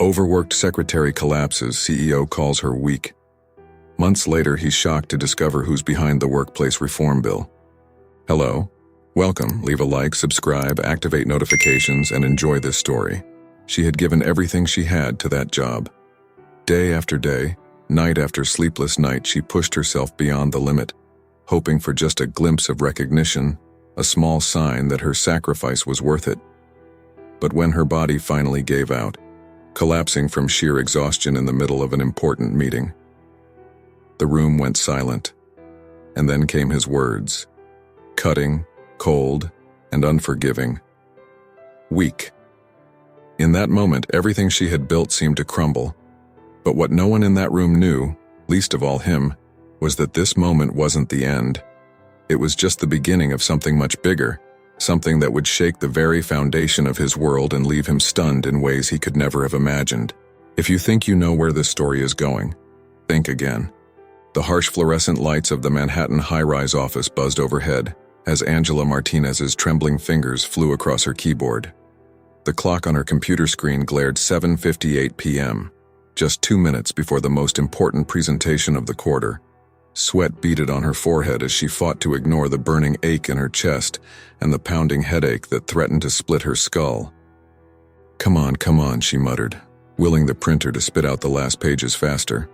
Overworked secretary collapses, CEO calls her weak. Months later, he's shocked to discover who's behind the workplace reform bill. Hello. Welcome. Leave a like, subscribe, activate notifications, and enjoy this story. She had given everything she had to that job. Day after day, night after sleepless night, she pushed herself beyond the limit, hoping for just a glimpse of recognition, a small sign that her sacrifice was worth it. But when her body finally gave out, collapsing from sheer exhaustion in the middle of an important meeting, the room went silent. And then came his words, cutting, cold, and unforgiving. Weak. In that moment, everything she had built seemed to crumble. But what no one in that room knew, least of all him, was that this moment wasn't the end. It was just the beginning of something much bigger, something that would shake the very foundation of his world and leave him stunned in ways he could never have imagined. If you think you know where this story is going, think again. The harsh fluorescent lights of the Manhattan high-rise office buzzed overhead as Angela Martinez's trembling fingers flew across her keyboard. The clock on her computer screen glared 7:58 p.m., just 2 minutes before the most important presentation of the quarter. Sweat beaded on her forehead as she fought to ignore the burning ache in her chest and the pounding headache that threatened to split her skull. Come on, she muttered, willing the printer to spit out the last pages faster.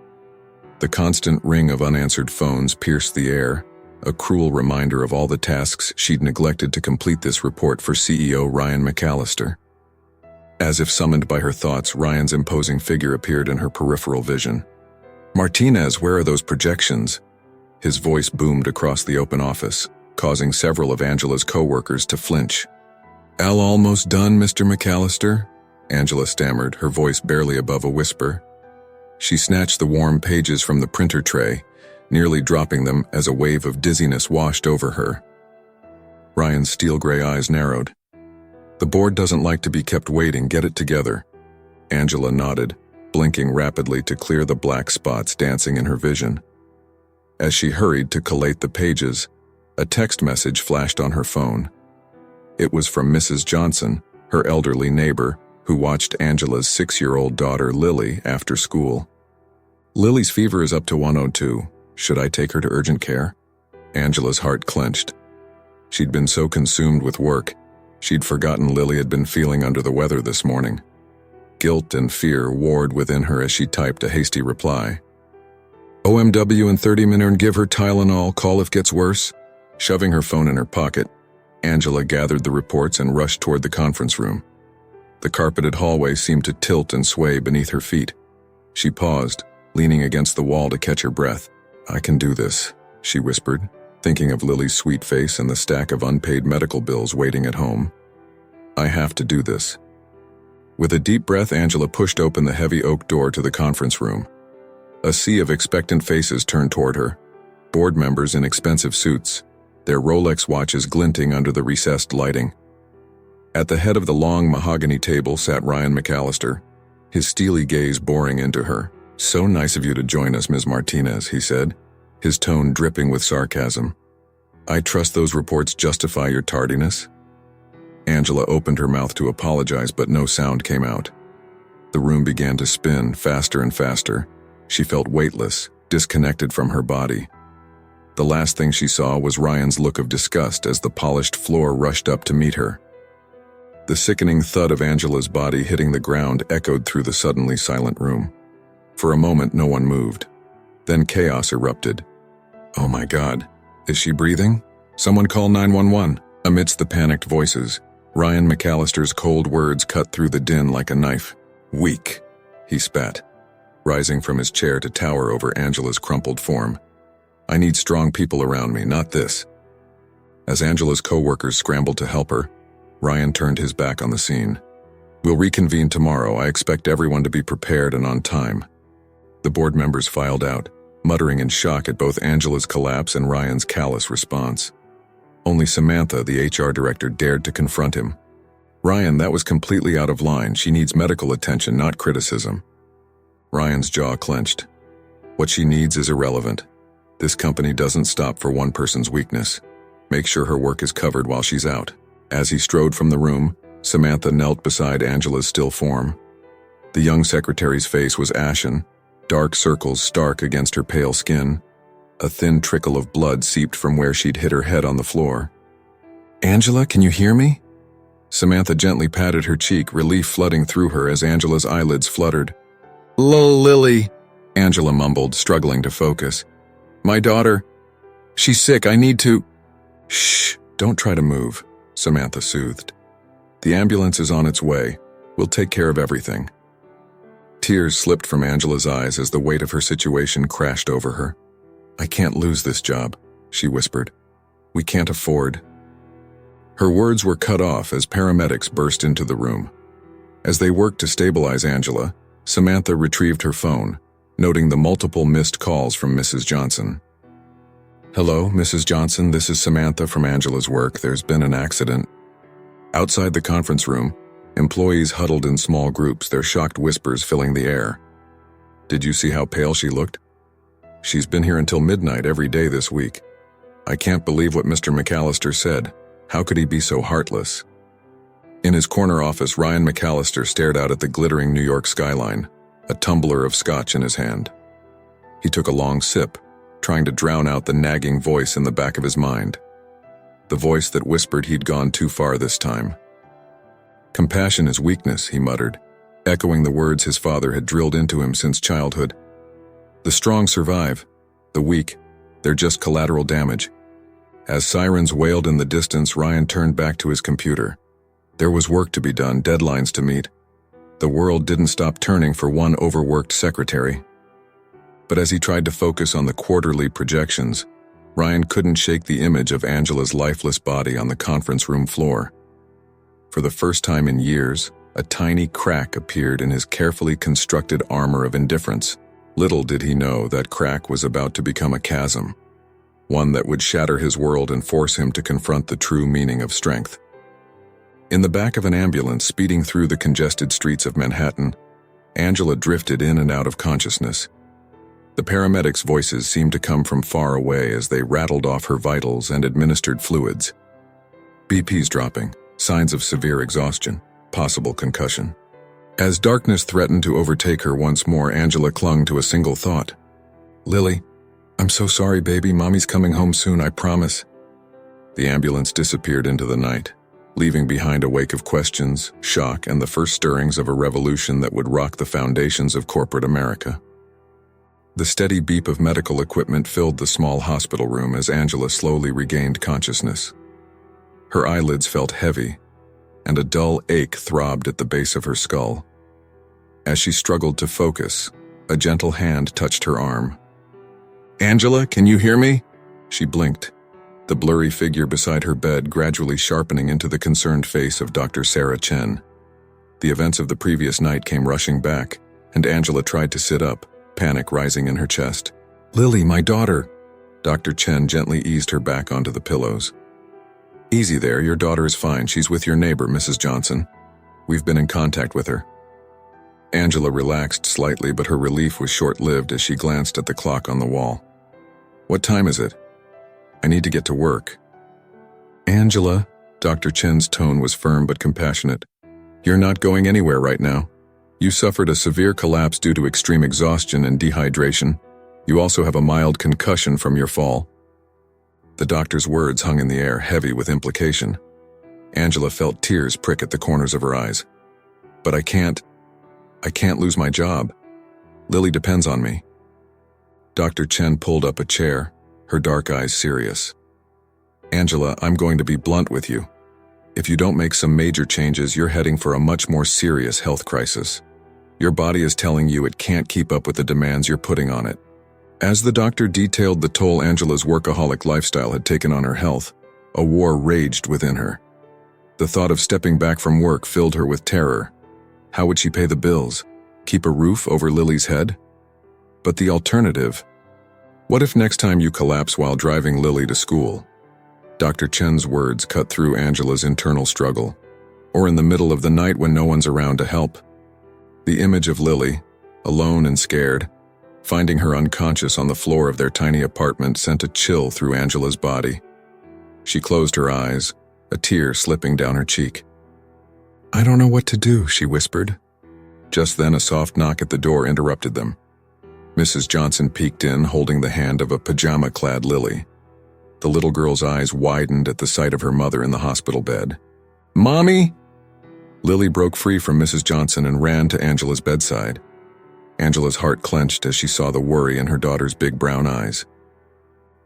The constant ring of unanswered phones pierced the air, a cruel reminder of all the tasks she'd neglected to complete this report for CEO Ryan McAllister. As if summoned by her thoughts, Ryan's imposing figure appeared in her peripheral vision. "Martinez, where are those projections?" His voice boomed across the open office, causing several of Angela's co-workers to flinch. Almost done, Mr. McAllister," Angela stammered, her voice barely above a whisper. She snatched the warm pages from the printer tray, nearly dropping them as a wave of dizziness washed over her. Ryan's steel-gray eyes narrowed. "The board doesn't like to be kept waiting. Get it together." Angela nodded, blinking rapidly to clear the black spots dancing in her vision. As she hurried to collate the pages, a text message flashed on her phone. It was from Mrs. Johnson, her elderly neighbor, who watched Angela's 6-year-old daughter Lily after school. "Lily's fever is up to 102. Should I take her to urgent care?" Angela's heart clenched. She'd been so consumed with work, she'd forgotten Lily had been feeling under the weather this morning. Guilt and fear warred within her as she typed a hasty reply. "OMW in 30 minutes and give her Tylenol, call if gets worse." Shoving her phone in her pocket, Angela gathered the reports and rushed toward the conference room. The carpeted hallway seemed to tilt and sway beneath her feet. She paused, leaning against the wall to catch her breath. "I can do this," she whispered, thinking of Lily's sweet face and the stack of unpaid medical bills waiting at home. "I have to do this." With a deep breath, Angela pushed open the heavy oak door to the conference room. A sea of expectant faces turned toward her, board members in expensive suits, their Rolex watches glinting under the recessed lighting. At the head of the long mahogany table sat Ryan McAllister, his steely gaze boring into her. "So nice of you to join us, Ms. Martinez," he said, his tone dripping with sarcasm. "I trust those reports justify your tardiness?" Angela opened her mouth to apologize, but no sound came out. The room began to spin faster and faster. She felt weightless, disconnected from her body. The last thing she saw was Ryan's look of disgust as the polished floor rushed up to meet her. The sickening thud of Angela's body hitting the ground echoed through the suddenly silent room. For a moment, no one moved. Then chaos erupted. "Oh my God, is she breathing? Someone call 911. Amidst the panicked voices, Ryan McAllister's cold words cut through the din like a knife. "Weak," he spat, rising from his chair to tower over Angela's crumpled form. "I need strong people around me, not this." As Angela's co-workers scrambled to help her, Ryan turned his back on the scene. "We'll reconvene tomorrow. I expect everyone to be prepared and on time." The board members filed out, muttering in shock at both Angela's collapse and Ryan's callous response. Only Samantha, the HR director, dared to confront him. "Ryan, that was completely out of line. She needs medical attention, not criticism." Ryan's jaw clenched. "What she needs is irrelevant. This company doesn't stop for one person's weakness. Make sure her work is covered while she's out." As he strode from the room, Samantha knelt beside Angela's still form. The young secretary's face was ashen, dark circles stark against her pale skin. A thin trickle of blood seeped from where she'd hit her head on the floor. "Angela, can you hear me?" Samantha gently patted her cheek, relief flooding through her as Angela's eyelids fluttered. "Lily," Angela mumbled, struggling to focus. "My daughter. She's sick, I need to—" "Shh, don't try to move," Samantha soothed. "The ambulance is on its way. We'll take care of everything." Tears slipped from Angela's eyes as the weight of her situation crashed over her. "I can't lose this job," she whispered. "We can't afford—" Her words were cut off as paramedics burst into the room. As they worked to stabilize Angela, Samantha retrieved her phone, noting the multiple missed calls from Mrs. Johnson. "Hello, Mrs. Johnson, this is Samantha from Angela's work. There's been an accident." Outside the conference room, employees huddled in small groups, their shocked whispers filling the air. "Did you see how pale she looked? She's been here until midnight every day this week. I can't believe what Mr. McAllister said. How could he be so heartless?" In his corner office, Ryan McAllister stared out at the glittering New York skyline, a tumbler of scotch in his hand. He took a long sip, trying to drown out the nagging voice in the back of his mind. The voice that whispered he'd gone too far this time. "Compassion is weakness," he muttered, echoing the words his father had drilled into him since childhood. "The strong survive. The weak, they're just collateral damage." As sirens wailed in the distance, Ryan turned back to his computer. There was work to be done, deadlines to meet. The world didn't stop turning for one overworked secretary. But as he tried to focus on the quarterly projections, Ryan couldn't shake the image of Angela's lifeless body on the conference room floor. For the first time in years, a tiny crack appeared in his carefully constructed armor of indifference. Little did he know that crack was about to become a chasm, one that would shatter his world and force him to confront the true meaning of strength. In the back of an ambulance speeding through the congested streets of Manhattan, Angela drifted in and out of consciousness. The paramedics' voices seemed to come from far away as they rattled off her vitals and administered fluids. BP's dropping, signs of severe exhaustion, possible concussion. As darkness threatened to overtake her once more, Angela clung to a single thought. "Lily, I'm so sorry, baby. Mommy's coming home soon, I promise." The ambulance disappeared into the night, leaving behind a wake of questions, shock, and the first stirrings of a revolution that would rock the foundations of corporate America. The steady beep of medical equipment filled the small hospital room as Angela slowly regained consciousness. Her eyelids felt heavy, and a dull ache throbbed at the base of her skull. As she struggled to focus, a gentle hand touched her arm. "Angela, can you hear me?" She blinked, the blurry figure beside her bed gradually sharpening into the concerned face of Dr. Sarah Chen. The events of the previous night came rushing back, and Angela tried to sit up, panic rising in her chest. "Lily, my daughter!" Dr. Chen gently eased her back onto the pillows. "Easy there, your daughter is fine. She's with your neighbor, Mrs. Johnson. We've been in contact with her." Angela relaxed slightly, but her relief was short-lived as she glanced at the clock on the wall. "What time is it? I need to get to work." "Angela," Dr. Chen's tone was firm but compassionate. "You're not going anywhere right now. You suffered a severe collapse due to extreme exhaustion and dehydration. You also have a mild concussion from your fall." The doctor's words hung in the air, heavy with implication. Angela felt tears prick at the corners of her eyes. "But I can't lose my job. Lily depends on me." Dr. Chen pulled up a chair, her dark eyes serious. "Angela, I'm going to be blunt with you. If you don't make some major changes, you're heading for a much more serious health crisis. Your body is telling you it can't keep up with the demands you're putting on it." As the doctor detailed the toll Angela's workaholic lifestyle had taken on her health, a war raged within her. The thought of stepping back from work filled her with terror. How would she pay the bills? Keep a roof over Lily's head? But the alternative? What if next time you collapse while driving Lily to school? Dr. Chen's words cut through Angela's internal struggle. Or in the middle of the night when no one's around to help. The image of Lily, alone and scared, finding her unconscious on the floor of their tiny apartment sent a chill through Angela's body. She closed her eyes, a tear slipping down her cheek. "I don't know what to do," she whispered. Just then a soft knock at the door interrupted them. Mrs. Johnson peeked in, holding the hand of a pajama-clad Lily. The little girl's eyes widened at the sight of her mother in the hospital bed. "Mommy!" Lily broke free from Mrs. Johnson and ran to Angela's bedside. Angela's heart clenched as she saw the worry in her daughter's big brown eyes.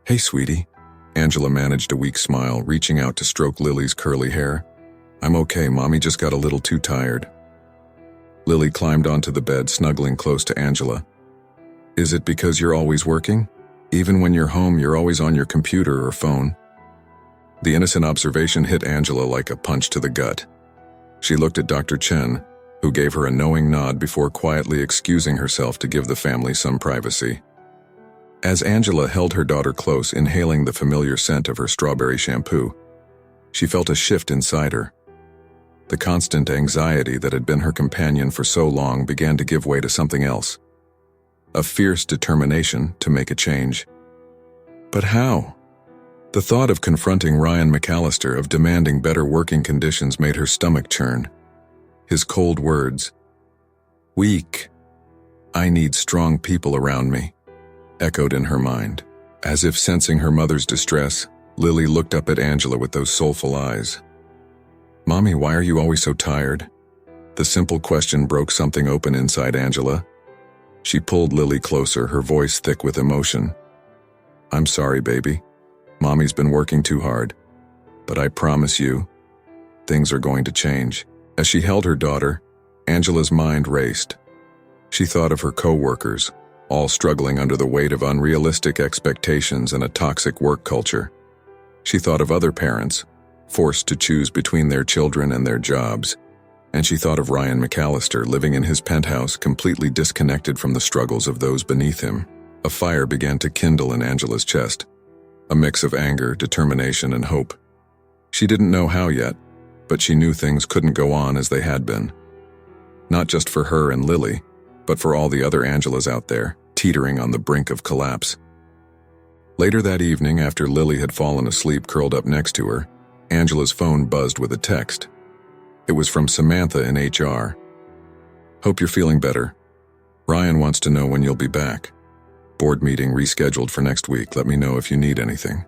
"Hey, sweetie." Angela managed a weak smile, reaching out to stroke Lily's curly hair. "I'm okay, Mommy just got a little too tired." Lily climbed onto the bed, snuggling close to Angela. "Is it because you're always working? Even when you're home, you're always on your computer or phone?" The innocent observation hit Angela like a punch to the gut. She looked at Dr. Chen, who gave her a knowing nod before quietly excusing herself to give the family some privacy. As Angela held her daughter close, inhaling the familiar scent of her strawberry shampoo, she felt a shift inside her. The constant anxiety that had been her companion for so long began to give way to something else. A fierce determination to make a change. But how? The thought of confronting Ryan McAllister, of demanding better working conditions, made her stomach churn. His cold words, "Weak. I need strong people around me," echoed in her mind. As if sensing her mother's distress, Lily looked up at Angela with those soulful eyes. "Mommy, why are you always so tired?" The simple question broke something open inside Angela. She pulled Lily closer, her voice thick with emotion. "I'm sorry, baby. Mommy's been working too hard. But I promise you, things are going to change." As she held her daughter, Angela's mind raced. She thought of her co-workers, all struggling under the weight of unrealistic expectations and a toxic work culture. She thought of other parents, forced to choose between their children and their jobs. And she thought of Ryan McAllister, living in his penthouse, completely disconnected from the struggles of those beneath him. A fire began to kindle in Angela's chest, a mix of anger, determination, and hope. She didn't know how yet, but she knew things couldn't go on as they had been. Not just for her and Lily, but for all the other Angelas out there, teetering on the brink of collapse. Later that evening, after Lily had fallen asleep curled up next to her, Angela's phone buzzed with a text. It was from Samantha in HR. "Hope you're feeling better. Ryan wants to know when you'll be back. Board meeting rescheduled for next week. Let me know if you need anything."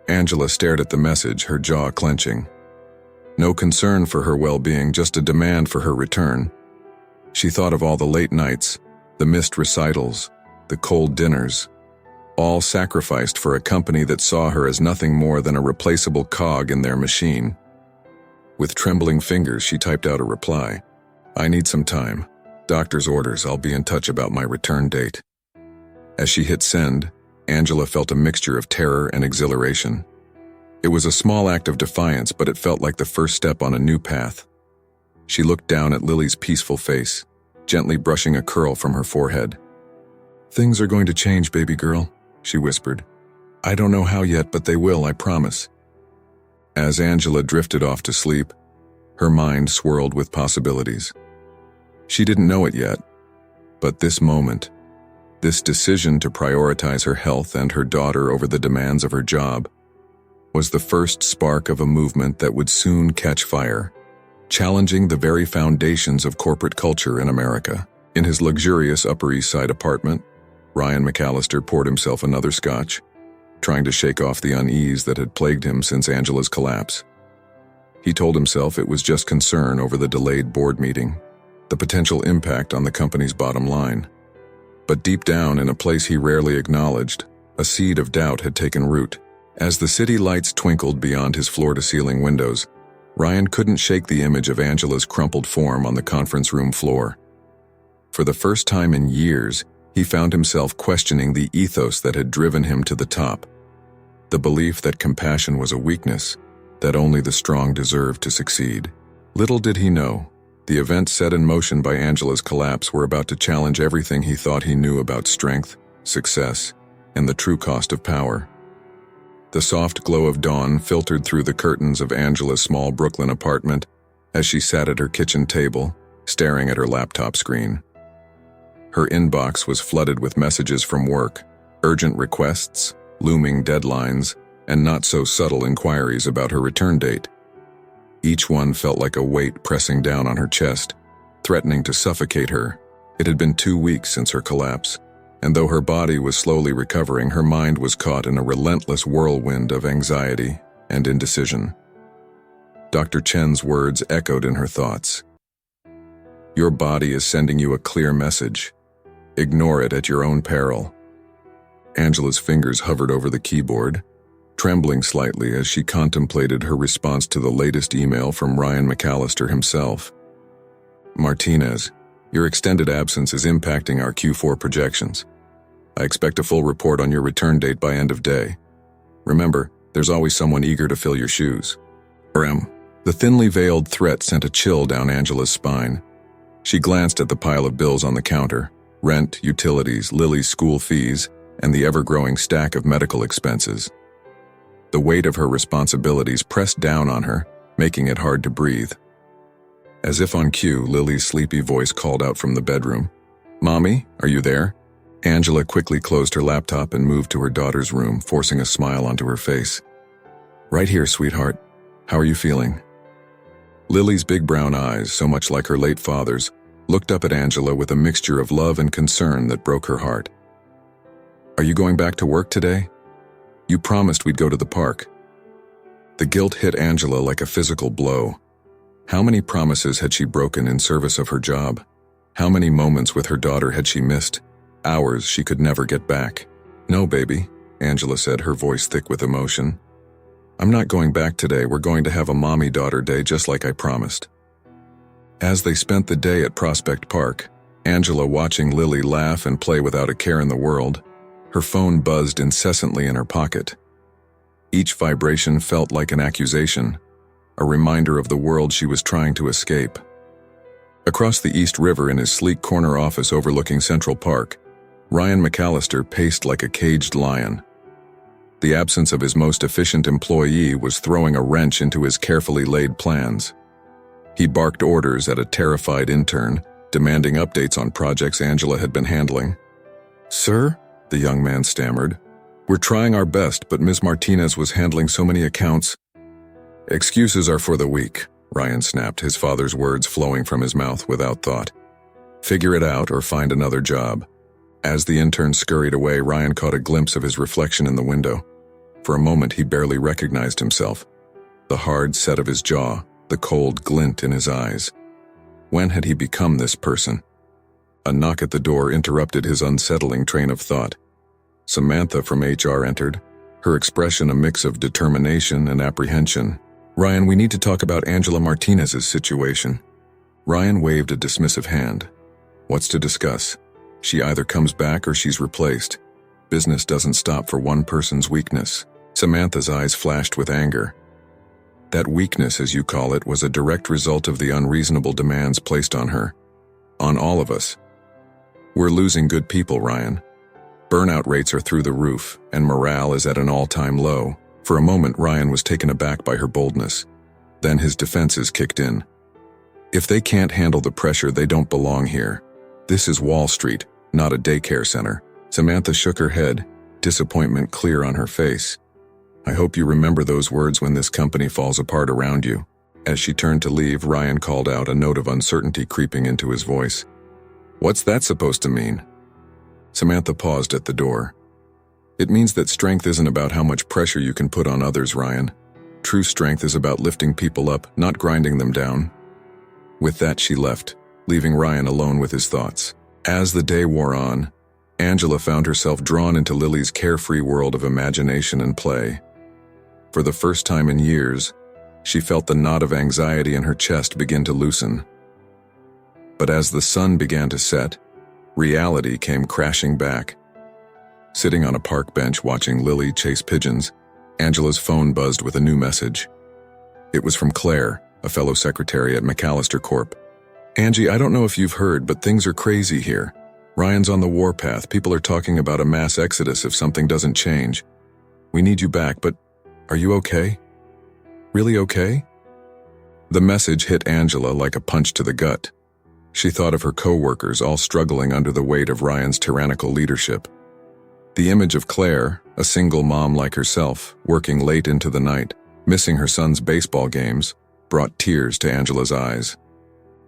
Angela stared at the message, her jaw clenching. No concern for her well-being, just a demand for her return. She thought of all the late nights, the missed recitals, the cold dinners, all sacrificed for a company that saw her as nothing more than a replaceable cog in their machine. With trembling fingers, she typed out a reply. "I need some time. Doctor's orders. I'll be in touch about my return date." As she hit send, Angela felt a mixture of terror and exhilaration. It was a small act of defiance, but it felt like the first step on a new path. She looked down at Lily's peaceful face, gently brushing a curl from her forehead. "Things are going to change, baby girl," she whispered. "I don't know how yet, but they will, I promise." As Angela drifted off to sleep, her mind swirled with possibilities. She didn't know it yet, but this moment, this decision to prioritize her health and her daughter over the demands of her job, was the first spark of a movement that would soon catch fire, challenging the very foundations of corporate culture in America. In his luxurious Upper East Side apartment, Ryan McAllister poured himself another scotch, trying to shake off the unease that had plagued him since Angela's collapse. He told himself it was just concern over the delayed board meeting, the potential impact on the company's bottom line. But deep down, in a place he rarely acknowledged, a seed of doubt had taken root. As the city lights twinkled beyond his floor-to-ceiling windows, Ryan couldn't shake the image of Angela's crumpled form on the conference room floor. For the first time in years, he found himself questioning the ethos that had driven him to the top. The belief that compassion was a weakness, that only the strong deserved to succeed. Little did he know, the events set in motion by Angela's collapse were about to challenge everything he thought he knew about strength, success, and the true cost of power. The soft glow of dawn filtered through the curtains of Angela's small Brooklyn apartment as she sat at her kitchen table, staring at her laptop screen. Her inbox was flooded with messages from work, urgent requests, looming deadlines, and not-so-subtle inquiries about her return date. Each one felt like a weight pressing down on her chest, threatening to suffocate her. It had been 2 weeks since her collapse, and though her body was slowly recovering, her mind was caught in a relentless whirlwind of anxiety and indecision. Dr. Chen's words echoed in her thoughts. Your body is sending you a clear message. Ignore it at your own peril. Angela's fingers hovered over the keyboard, trembling slightly as she contemplated her response to the latest email from Ryan McAllister himself. Martinez, your extended absence is impacting our Q4 projections. I expect a full report on your return date by end of day. Remember, there's always someone eager to fill your shoes. The thinly veiled threat sent a chill down Angela's spine. She glanced at the pile of bills on the counter: rent, utilities, Lily's school fees, and the ever-growing stack of medical expenses. The weight of her responsibilities pressed down on her, making it hard to breathe. As if on cue, Lily's sleepy voice called out from the bedroom. Mommy, are you there? Angela quickly closed her laptop and moved to her daughter's room, forcing a smile onto her face. Right here, sweetheart. How are you feeling? Lily's big brown eyes, so much like her late father's, looked up at Angela with a mixture of love and concern that broke her heart. Are you going back to work today? You promised we'd go to the park. The guilt hit Angela like a physical blow. How many promises had she broken in service of her job? How many moments with her daughter had she missed? Hours she could never get back. No, baby, Angela said, her voice thick with emotion. I'm not going back today. We're going to have a mommy-daughter day just like I promised. As they spent the day at Prospect Park, Angela watching Lily laugh and play without a care in the world, her phone buzzed incessantly in her pocket. Each vibration felt like an accusation, a reminder of the world she was trying to escape. Across the East River in his sleek corner office overlooking Central Park, Ryan McAllister paced like a caged lion. The absence of his most efficient employee was throwing a wrench into his carefully laid plans. He barked orders at a terrified intern, demanding updates on projects Angela had been handling. Sir, the young man stammered, we're trying our best, but Ms. Martinez was handling so many accounts. Excuses are for the weak, Ryan snapped, his father's words flowing from his mouth without thought. Figure it out or find another job. As the intern scurried away, Ryan caught a glimpse of his reflection in the window. For a moment, he barely recognized himself. The hard set of his jaw, the cold glint in his eyes. When had he become this person? A knock at the door interrupted his unsettling train of thought. Samantha from HR entered, her expression a mix of determination and apprehension. Ryan, we need to talk about Angela Martinez's situation. Ryan waved a dismissive hand. What's to discuss? She either comes back or she's replaced. Business doesn't stop for one person's weakness. Samantha's eyes flashed with anger. That weakness, as you call it, was a direct result of the unreasonable demands placed on her. On all of us. We're losing good people, Ryan. Burnout rates are through the roof, and morale is at an all-time low. For a moment, Ryan was taken aback by her boldness. Then his defenses kicked in. If they can't handle the pressure, they don't belong here. This is Wall Street, not a daycare center. Samantha shook her head, disappointment clear on her face. I hope you remember those words when this company falls apart around you. As she turned to leave, Ryan called out, a note of uncertainty creeping into his voice. What's that supposed to mean? Samantha paused at the door. It means that strength isn't about how much pressure you can put on others, Ryan. True strength is about lifting people up, not grinding them down. With that, she left, leaving Ryan alone with his thoughts. As the day wore on, Angela found herself drawn into Lily's carefree world of imagination and play. For the first time in years, she felt the knot of anxiety in her chest begin to loosen. But as the sun began to set, reality came crashing back. Sitting on a park bench watching Lily chase pigeons, Angela's phone buzzed with a new message. It was from Claire, a fellow secretary at McAllister Corp. Angie, I don't know if you've heard, but things are crazy here. Ryan's on the warpath. People are talking about a mass exodus if something doesn't change. We need you back, but are you okay? Really okay? The message hit Angela like a punch to the gut. She thought of her co-workers all struggling under the weight of Ryan's tyrannical leadership. The image of Claire, a single mom like herself, working late into the night, missing her son's baseball games, brought tears to Angela's eyes.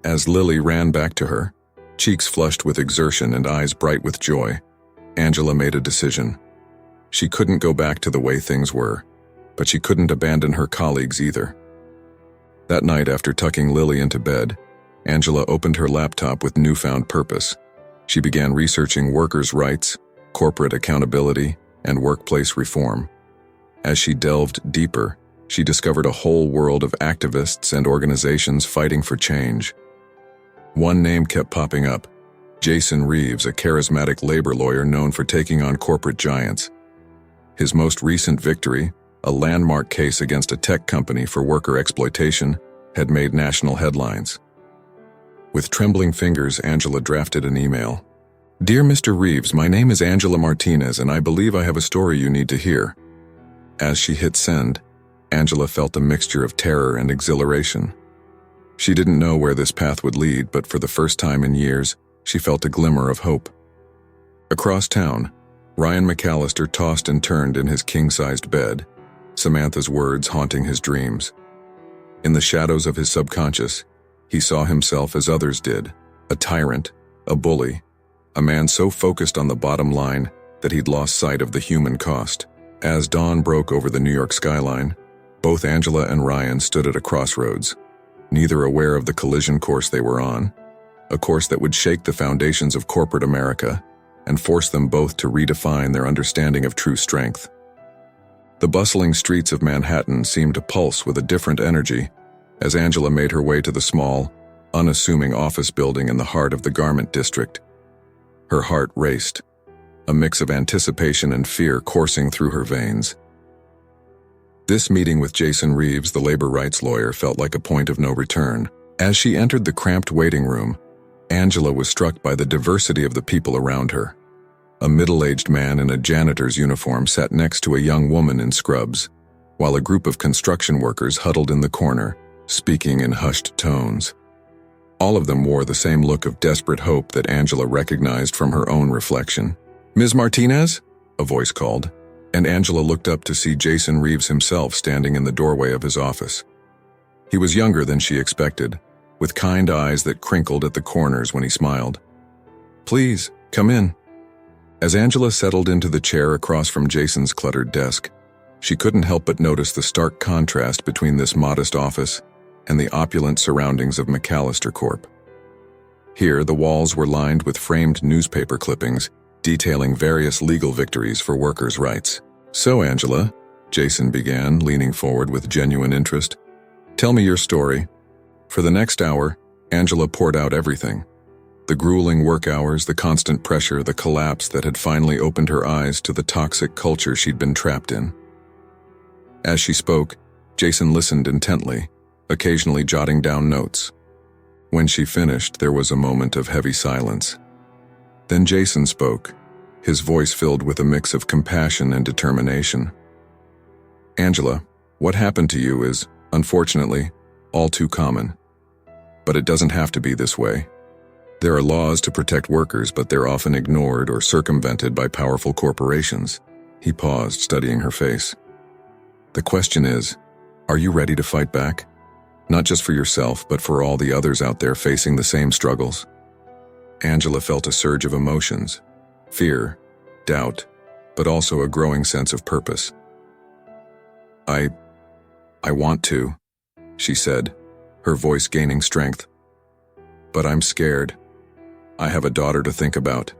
As Lily ran back to her, cheeks flushed with exertion and eyes bright with joy, Angela made a decision. She couldn't go back to the way things were, but she couldn't abandon her colleagues either. That night, after tucking Lily into bed, Angela opened her laptop with newfound purpose. She began researching workers' rights, corporate accountability, and workplace reform. As she delved deeper, she discovered a whole world of activists and organizations fighting for change. One name kept popping up: Jason Reeves, a charismatic labor lawyer known for taking on corporate giants. His most recent victory, a landmark case against a tech company for worker exploitation, had made national headlines. With trembling fingers, Angela drafted an email. "Dear Mr. Reeves, my name is Angela Martinez, and I believe I have a story you need to hear." As she hit send, Angela felt a mixture of terror and exhilaration. She didn't know where this path would lead, but for the first time in years, she felt a glimmer of hope. Across town, Ryan McAllister tossed and turned in his king-sized bed, Samantha's words haunting his dreams. In the shadows of his subconscious, he saw himself as others did, a tyrant, a bully, a man so focused on the bottom line that he'd lost sight of the human cost. As dawn broke over the New York skyline, both Angela and Ryan stood at a crossroads, neither aware of the collision course they were on, a course that would shake the foundations of corporate America and force them both to redefine their understanding of true strength. The bustling streets of Manhattan seemed to pulse with a different energy as Angela made her way to the small, unassuming office building in the heart of the garment district. Her heart raced, a mix of anticipation and fear coursing through her veins. This meeting with Jason Reeves, the labor rights lawyer, felt like a point of no return. As she entered the cramped waiting room, Angela was struck by the diversity of the people around her. A middle-aged man in a janitor's uniform sat next to a young woman in scrubs, while a group of construction workers huddled in the corner, speaking in hushed tones. All of them wore the same look of desperate hope that Angela recognized from her own reflection. "Ms. Martinez?" a voice called, and Angela looked up to see Jason Reeves himself standing in the doorway of his office. He was younger than she expected, with kind eyes that crinkled at the corners when he smiled. "Please, come in." As Angela settled into the chair across from Jason's cluttered desk, she couldn't help but notice the stark contrast between this modest office and the opulent surroundings of McAllister Corp. Here, the walls were lined with framed newspaper clippings detailing various legal victories for workers' rights. "So, Angela," Jason began, leaning forward with genuine interest, "tell me your story." For the next hour, Angela poured out everything. The grueling work hours, the constant pressure, the collapse that had finally opened her eyes to the toxic culture she'd been trapped in. As she spoke, Jason listened intently, occasionally jotting down notes. When she finished, there was a moment of heavy silence. Then Jason spoke, his voice filled with a mix of compassion and determination. "Angela, what happened to you is, unfortunately, all too common. But it doesn't have to be this way. There are laws to protect workers, but they're often ignored or circumvented by powerful corporations." He paused, studying her face. "The question is, are you ready to fight back? Not just for yourself, but for all the others out there facing the same struggles?" Angela felt a surge of emotions: fear, doubt, but also a growing sense of purpose. I want to," she said, her voice gaining strength. "But I'm scared. I have a daughter to think about.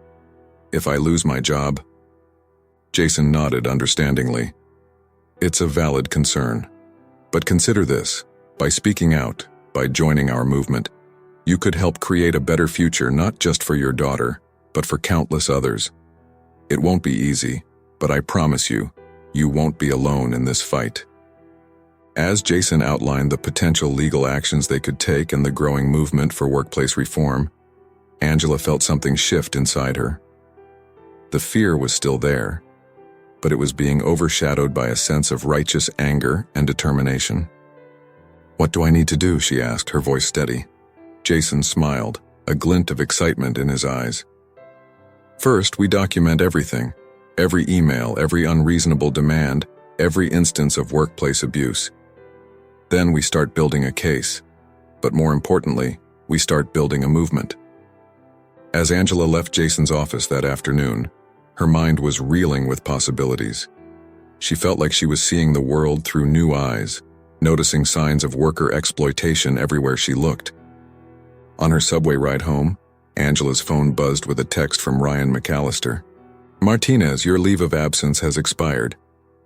If I lose my job..." Jason nodded understandingly. "It's a valid concern. But consider this. By speaking out, by joining our movement, you could help create a better future not just for your daughter, but for countless others. It won't be easy, but I promise you, you won't be alone in this fight." As Jason outlined the potential legal actions they could take and the growing movement for workplace reform, Angela felt something shift inside her. The fear was still there, but it was being overshadowed by a sense of righteous anger and determination. "What do I need to do?" she asked, her voice steady. Jason smiled, a glint of excitement in his eyes. "First, we document everything. Every email, every unreasonable demand, every instance of workplace abuse. Then we start building a case. But more importantly, We start building a movement. As Angela left Jason's office that afternoon, her mind was reeling with possibilities. She felt like she was seeing the world through new eyes, noticing signs of worker exploitation everywhere she looked. On her subway ride home, Angela's phone buzzed with a text from Ryan McAllister. "Martinez, your leave of absence has expired.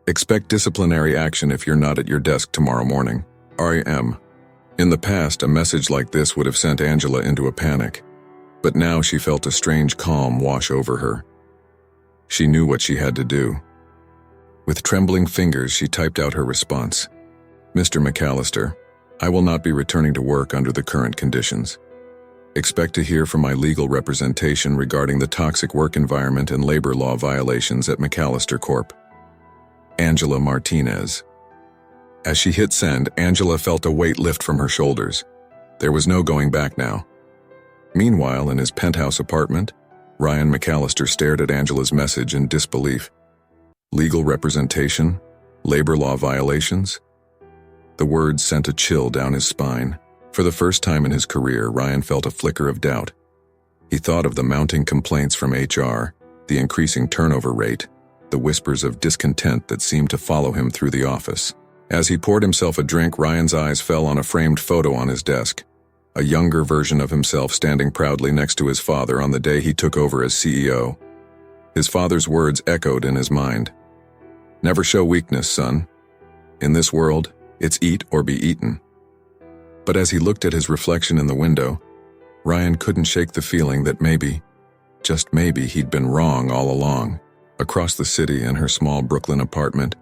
Expect disciplinary action if you're not at your desk tomorrow morning. R.I.M." In the past, a message like this would have sent Angela into a panic, but now she felt a strange calm wash over her. She knew what she had to do. With trembling fingers, she typed out her response. "Mr. McAllister, I will not be returning to work under the current conditions. Expect to hear from my legal representation regarding the toxic work environment and labor law violations at McAllister Corp. Angela Martinez." As she hit send, Angela felt a weight lift from her shoulders. There was no going back now. Meanwhile, in his penthouse apartment, Ryan McAllister stared at Angela's message in disbelief. Legal representation? Labor law violations? The words sent a chill down his spine. For the first time in his career, Ryan felt a flicker of doubt. He thought of the mounting complaints from HR, the increasing turnover rate, the whispers of discontent that seemed to follow him through the office. As he poured himself a drink, Ryan's eyes fell on a framed photo on his desk, a younger version of himself standing proudly next to his father on the day he took over as CEO. His father's words echoed in his mind. "Never show weakness, son. In this world, it's eat or be eaten." But as he looked at his reflection in the window, Ryan couldn't shake the feeling that maybe, just maybe, he'd been wrong all along. Across the city in her small Brooklyn apartment,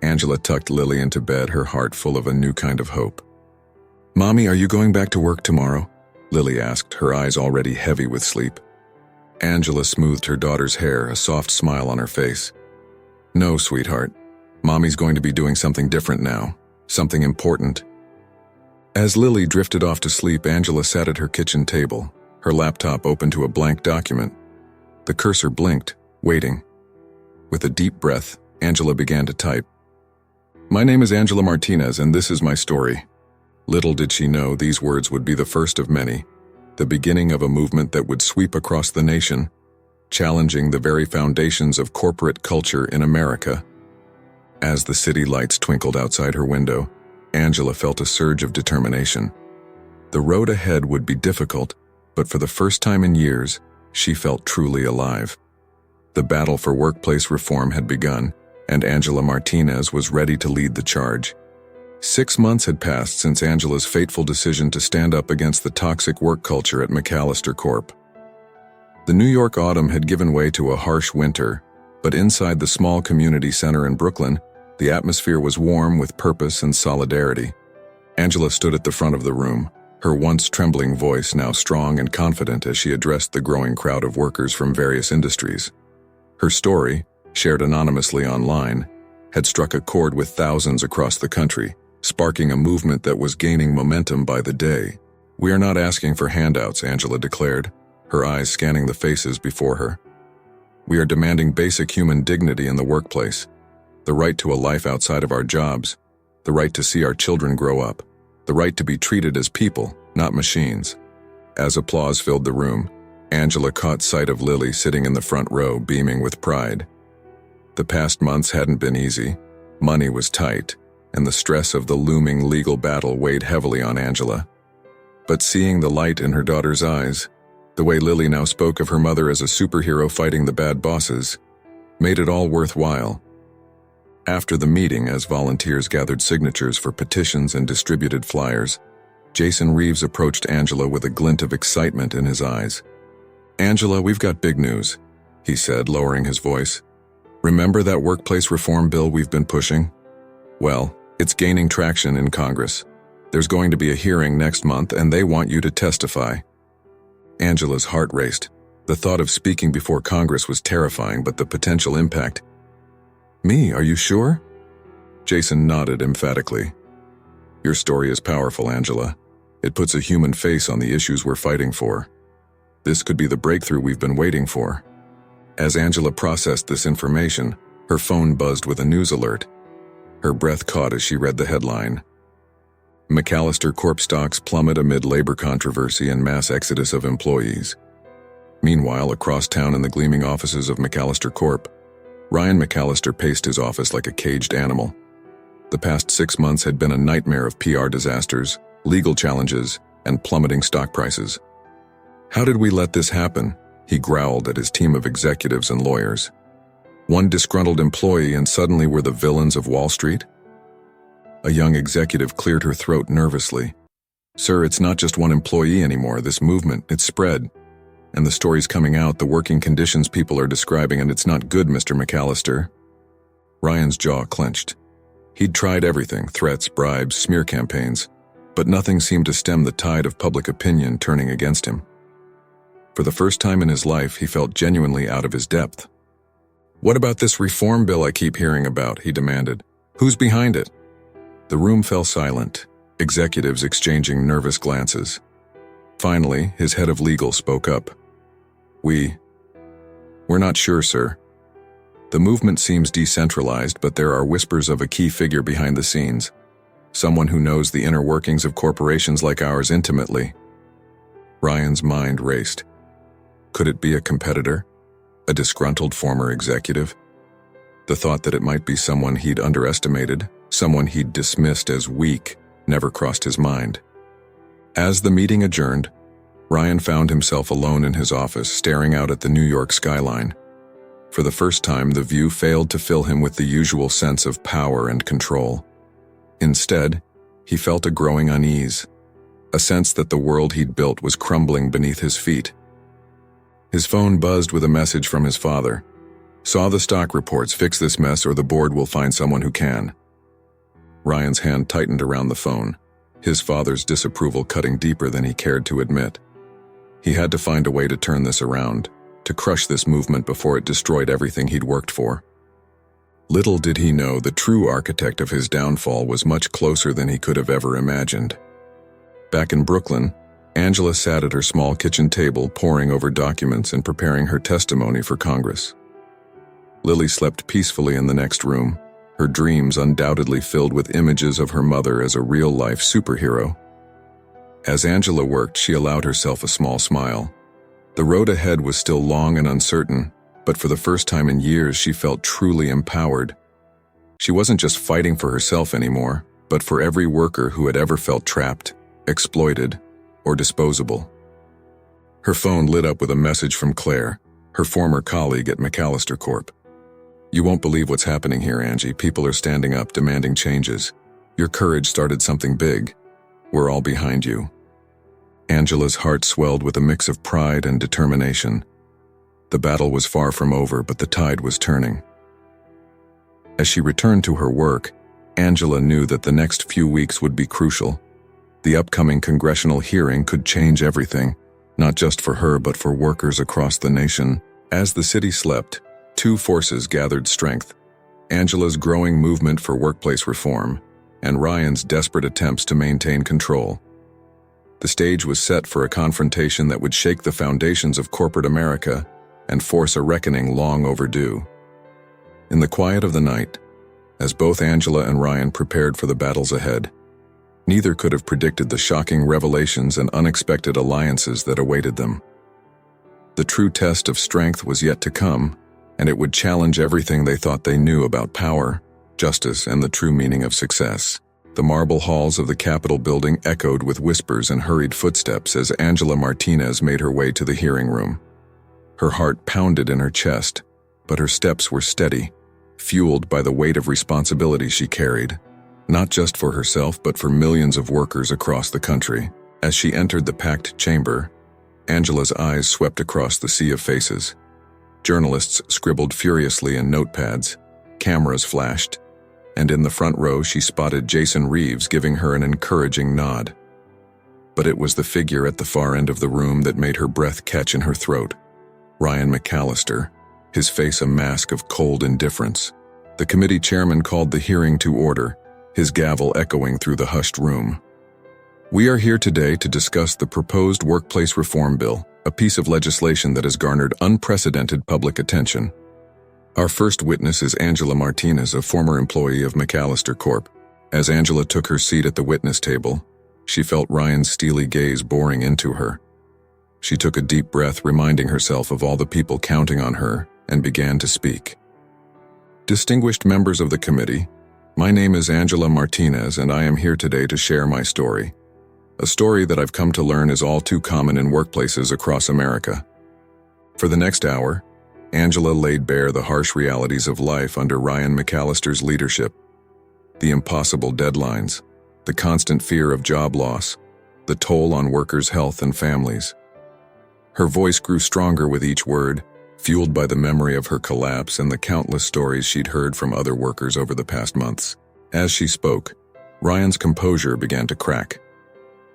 Angela tucked Lily into bed, her heart full of a new kind of hope. "Mommy, are you going back to work tomorrow?" Lily asked, her eyes already heavy with sleep. Angela smoothed her daughter's hair, a soft smile on her face. "No, sweetheart. Mommy's going to be doing something different now, something important." As Lily drifted off to sleep, Angela sat at her kitchen table, her laptop open to a blank document. The cursor blinked, waiting. With a deep breath, Angela began to type. "My name is Angela Martinez, and this is my story." Little did she know these words would be the first of many, the beginning of a movement that would sweep across the nation, challenging the very foundations of corporate culture in America. As the city lights twinkled outside her window, Angela felt a surge of determination. The road ahead would be difficult, but for the first time in years, she felt truly alive. The battle for workplace reform had begun, and Angela Martinez was ready to lead the charge. 6 months had passed since Angela's fateful decision to stand up against the toxic work culture at McAllister Corp. The New York autumn had given way to a harsh winter, but inside the small community center in Brooklyn, the atmosphere was warm with purpose and solidarity. Angela stood at the front of the room, her once trembling voice now strong and confident as she addressed the growing crowd of workers from various industries. Her story, shared anonymously online, had struck a chord with thousands across the country, sparking a movement that was gaining momentum by the day. "We are not asking for handouts," Angela declared, her eyes scanning the faces before her. "We are demanding basic human dignity in the workplace. The right to a life outside of our jobs, the right to see our children grow up, the right to be treated as people, not machines." As applause filled the room, Angela caught sight of Lily sitting in the front row, beaming with pride. The past months hadn't been easy. Money was tight, and the stress of the looming legal battle weighed heavily on Angela. But seeing the light in her daughter's eyes, the way Lily now spoke of her mother as a superhero fighting the bad bosses, made it all worthwhile. After the meeting, as volunteers gathered signatures for petitions and distributed flyers, Jason Reeves approached Angela with a glint of excitement in his eyes. "Angela, we've got big news," he said, lowering his voice. "Remember that workplace reform bill we've been pushing? Well, it's gaining traction in Congress. There's going to be a hearing next month, and they want you to testify." Angela's heart raced. The thought of speaking before Congress was terrifying, but the potential impact. "Me, are you sure?" Jason nodded emphatically. "Your story is powerful, Angela. It puts a human face on the issues we're fighting for. This could be the breakthrough we've been waiting for." As Angela processed this information, her phone buzzed with a news alert. Her breath caught as she read the headline. McAllister Corp stocks plummet amid labor controversy and mass exodus of employees. Meanwhile, across town in the gleaming offices of McAllister Corp, Ryan McAllister paced his office like a caged animal. The past 6 months had been a nightmare of PR disasters, legal challenges, and plummeting stock prices. "How did we let this happen?" he growled at his team of executives and lawyers. One disgruntled employee and suddenly we're the villains of Wall Street? A young executive cleared her throat nervously. "Sir, it's not just one employee anymore. This movement, it's spread. And the story's coming out, the working conditions people are describing, and it's not good, Mr. McAllister." Ryan's jaw clenched. He'd tried everything, threats, bribes, smear campaigns, but nothing seemed to stem the tide of public opinion turning against him. For the first time in his life, he felt genuinely out of his depth. "What about this reform bill I keep hearing about?" he demanded. "Who's behind it?" The room fell silent, executives exchanging nervous glances. Finally, his head of legal spoke up. We're not sure, sir. The movement seems decentralized, but there are whispers of a key figure behind the scenes. Someone who knows the inner workings of corporations like ours intimately." Ryan's mind raced. Could it be a competitor? A disgruntled former executive? The thought that it might be someone he'd underestimated, someone he'd dismissed as weak, never crossed his mind. As the meeting adjourned, Ryan found himself alone in his office, staring out at the New York skyline. For the first time, the view failed to fill him with the usual sense of power and control. Instead, he felt a growing unease, a sense that the world he'd built was crumbling beneath his feet. His phone buzzed with a message from his father. "Saw the stock reports, fix this mess or the board will find someone who can." Ryan's hand tightened around the phone, his father's disapproval cutting deeper than he cared to admit. He had to find a way to turn this around, to crush this movement before it destroyed everything he'd worked for. Little did he know the true architect of his downfall was much closer than he could have ever imagined. Back in Brooklyn, Angela sat at her small kitchen table poring over documents and preparing her testimony for Congress. Lily slept peacefully in the next room, her dreams undoubtedly filled with images of her mother as a real-life superhero. As Angela worked, she allowed herself a small smile. The road ahead was still long and uncertain, but for the first time in years she felt truly empowered. She wasn't just fighting for herself anymore, but for every worker who had ever felt trapped, exploited, or disposable. Her phone lit up with a message from Claire, her former colleague at McAllister Corp. "You won't believe what's happening here, Angie. People are standing up, demanding changes. Your courage started something big. We're all behind you." Angela's heart swelled with a mix of pride and determination. The battle was far from over, but the tide was turning. As she returned to her work, Angela knew that the next few weeks would be crucial. The upcoming congressional hearing could change everything, not just for her but for workers across the nation. As the city slept, two forces gathered strength: Angela's growing movement for workplace reform and Ryan's desperate attempts to maintain control. The stage was set for a confrontation that would shake the foundations of corporate America and force a reckoning long overdue. In the quiet of the night, as both Angela and Ryan prepared for the battles ahead, neither could have predicted the shocking revelations and unexpected alliances that awaited them. The true test of strength was yet to come, and it would challenge everything they thought they knew about power, justice, and the true meaning of success. The marble halls of the Capitol building echoed with whispers and hurried footsteps as Angela Martinez made her way to the hearing room. Her heart pounded in her chest, but her steps were steady, fueled by the weight of responsibility she carried, not just for herself but for millions of workers across the country. As she entered the packed chamber, Angela's eyes swept across the sea of faces. Journalists scribbled furiously in notepads, cameras flashed, and in the front row she spotted Jason Reeves giving her an encouraging nod. But it was the figure at the far end of the room that made her breath catch in her throat. Ryan McAllister, his face a mask of cold indifference. The committee chairman called the hearing to order, his gavel echoing through the hushed room. "We are here today to discuss the proposed workplace reform bill, a piece of legislation that has garnered unprecedented public attention. Our first witness is Angela Martinez, a former employee of McAllister Corp. As Angela took her seat at the witness table, she felt Ryan's steely gaze boring into her. She took a deep breath, reminding herself of all the people counting on her, and began to speak. Distinguished members of the committee, my name is Angela Martinez, and I am here today to share my story. A story that I've come to learn is all too common in workplaces across America. For the next hour, Angela laid bare the harsh realities of life under Ryan McAllister's leadership. The impossible deadlines, the constant fear of job loss, the toll on workers' health and families. Her voice grew stronger with each word, fueled by the memory of her collapse and the countless stories she'd heard from other workers over the past months. As she spoke, Ryan's composure began to crack.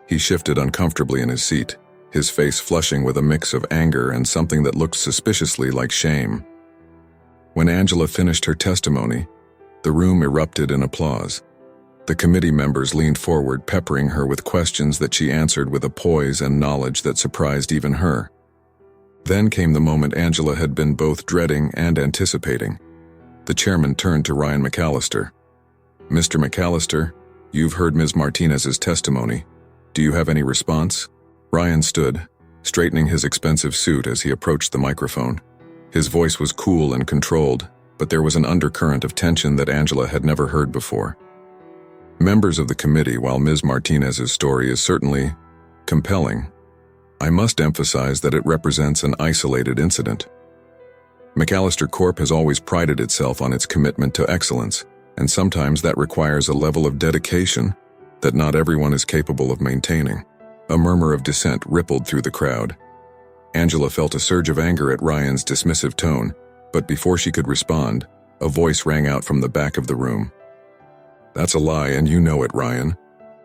He shifted uncomfortably in his seat, his face flushing with a mix of anger and something that looked suspiciously like shame. When Angela finished her testimony, the room erupted in applause. The committee members leaned forward, peppering her with questions that she answered with a poise and knowledge that surprised even her. Then came the moment Angela had been both dreading and anticipating. The chairman turned to Ryan McAllister. "Mr. McAllister, you've heard Ms. Martinez's testimony. Do you have any response?" Ryan stood, straightening his expensive suit as he approached the microphone. His voice was cool and controlled, but there was an undercurrent of tension that Angela had never heard before. "Members of the committee, while Ms. Martinez's story is certainly compelling, I must emphasize that it represents an isolated incident. McAllister Corp has always prided itself on its commitment to excellence, and sometimes that requires a level of dedication that not everyone is capable of maintaining." A murmur of dissent rippled through the crowd. Angela felt a surge of anger at Ryan's dismissive tone, but before she could respond, a voice rang out from the back of the room. "That's a lie, and you know it, Ryan."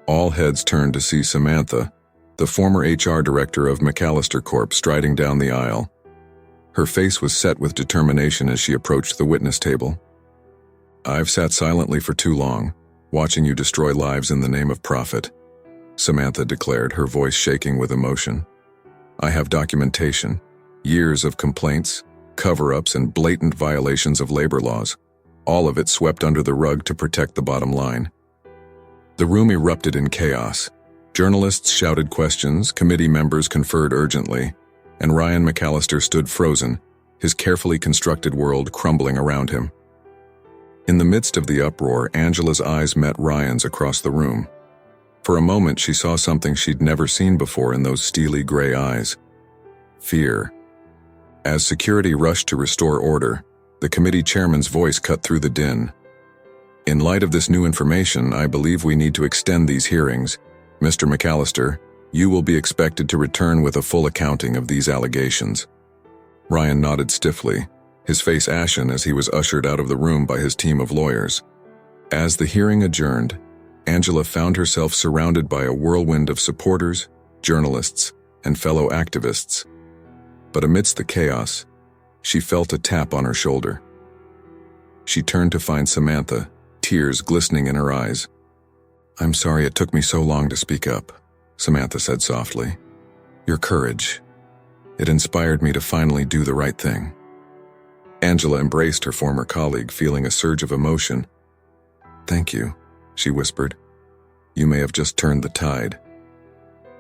All heads turned to see Samantha, the former HR director of McAllister Corp, striding down the aisle. Her face was set with determination as she approached the witness table. "I've sat silently for too long, watching you destroy lives in the name of profit," Samantha declared, her voice shaking with emotion. "I have documentation, years of complaints, cover-ups, and blatant violations of labor laws, all of it swept under the rug to protect the bottom line." The room erupted in chaos. Journalists shouted questions, committee members conferred urgently, and Ryan McAllister stood frozen, his carefully constructed world crumbling around him. In the midst of the uproar, Angela's eyes met Ryan's across the room. For a moment, she saw something she'd never seen before in those steely gray eyes. Fear. As security rushed to restore order, the committee chairman's voice cut through the din. "In light of this new information, I believe we need to extend these hearings. Mr. McAllister, you will be expected to return with a full accounting of these allegations." Ryan nodded stiffly, his face ashen as he was ushered out of the room by his team of lawyers. As the hearing adjourned, Angela found herself surrounded by a whirlwind of supporters, journalists, and fellow activists. But amidst the chaos, she felt a tap on her shoulder. She turned to find Samantha, tears glistening in her eyes. "I'm sorry it took me so long to speak up," Samantha said softly. "Your courage. It inspired me to finally do the right thing." Angela embraced her former colleague, feeling a surge of emotion. "Thank you," she whispered. "You may have just turned the tide."